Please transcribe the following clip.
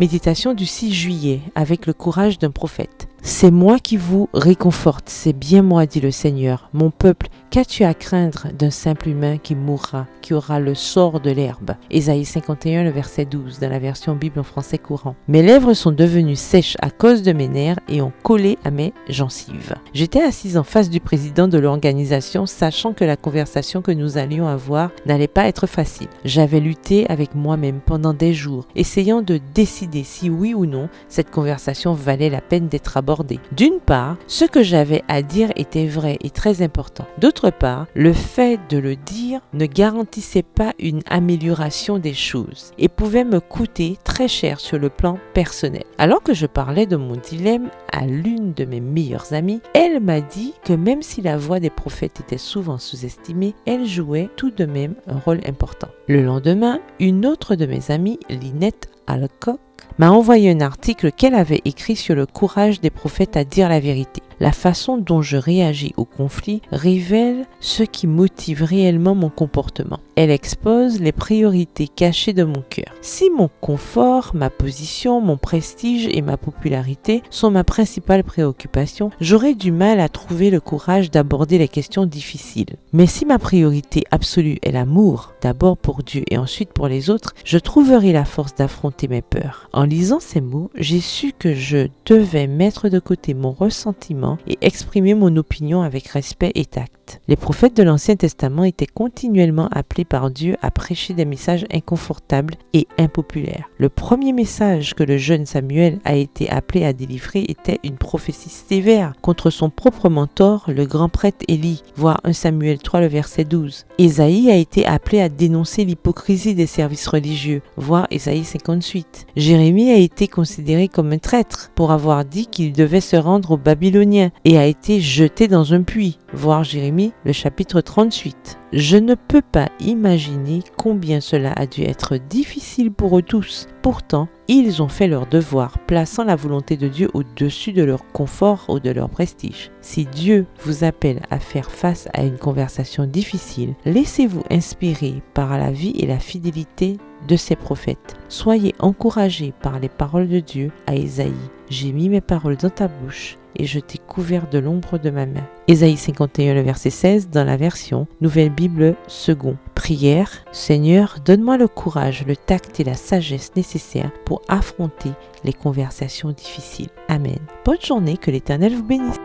Méditation du 6 juillet avec le courage d'un prophète. C'est moi qui vous réconforte, c'est bien moi, dit le Seigneur. Mon peuple, qu'as-tu à craindre d'un simple humain qui mourra, qui aura le sort de l'herbe? Ésaïe 51, le verset 12, dans la version Bible en français courant. Mes lèvres sont devenues sèches à cause de mes nerfs et ont collé à mes gencives. J'étais assise en face du président de l'organisation, sachant que la conversation que nous allions avoir n'allait pas être facile. J'avais lutté avec moi-même pendant des jours, essayant de décider si oui ou non cette conversation valait la peine d'être abordée. D'une part, ce que j'avais à dire était vrai et très important. D'autre part, le fait de le dire ne garantissait pas une amélioration des choses et pouvait me coûter très cher sur le plan personnel. Alors que je parlais de mon dilemme à l'une de mes meilleures amies, elle m'a dit que même si la voix des prophètes était souvent sous-estimée, elle jouait tout de même un rôle important. Le lendemain, une autre de mes amies, Lynette Alcock, m'a envoyé un article qu'elle avait écrit sur le courage des prophètes à dire la vérité. La façon dont je réagis au conflit révèle ce qui motive réellement mon comportement. Elle expose les priorités cachées de mon cœur. Si mon confort, ma position, mon prestige et ma popularité sont ma principale préoccupation, j'aurai du mal à trouver le courage d'aborder les questions difficiles. Mais si ma priorité absolue est l'amour, d'abord pour Dieu et ensuite pour les autres, je trouverai la force d'affronter mes peurs. En lisant ces mots, j'ai su que je devais mettre de côté mon ressentiment et exprimer mon opinion avec respect et tact. Les prophètes de l'Ancien Testament étaient continuellement appelés par Dieu à prêcher des messages inconfortables et impopulaires. Le premier message que le jeune Samuel a été appelé à délivrer était une prophétie sévère contre son propre mentor, le grand prêtre Élie, voir 1 Samuel 3, le verset 12. Ésaïe a été appelé à dénoncer l'hypocrisie des services religieux, voir Ésaïe 58. Jérémie a été considéré comme un traître pour avoir dit qu'il devait se rendre aux Babyloniens et a été jeté dans un puits, voir Jérémie le chapitre 38. Je ne peux pas imaginer combien cela a dû être difficile pour eux tous. Pourtant, ils ont fait leur devoir, plaçant la volonté de Dieu au-dessus de leur confort ou de leur prestige. Si Dieu vous appelle à faire face à une conversation difficile, laissez-vous inspirer par la vie et la fidélité de ses prophètes. Soyez encouragés par les paroles de Dieu à Ésaïe. J'ai mis mes paroles dans ta bouche et je t'ai couvert de l'ombre de ma main. Ésaïe 51, le verset 16, dans la version Nouvelle Bible Second. Prière, Seigneur, donne-moi le courage, le tact et la sagesse nécessaires pour affronter les conversations difficiles. Amen. Bonne journée, que l'Éternel vous bénisse.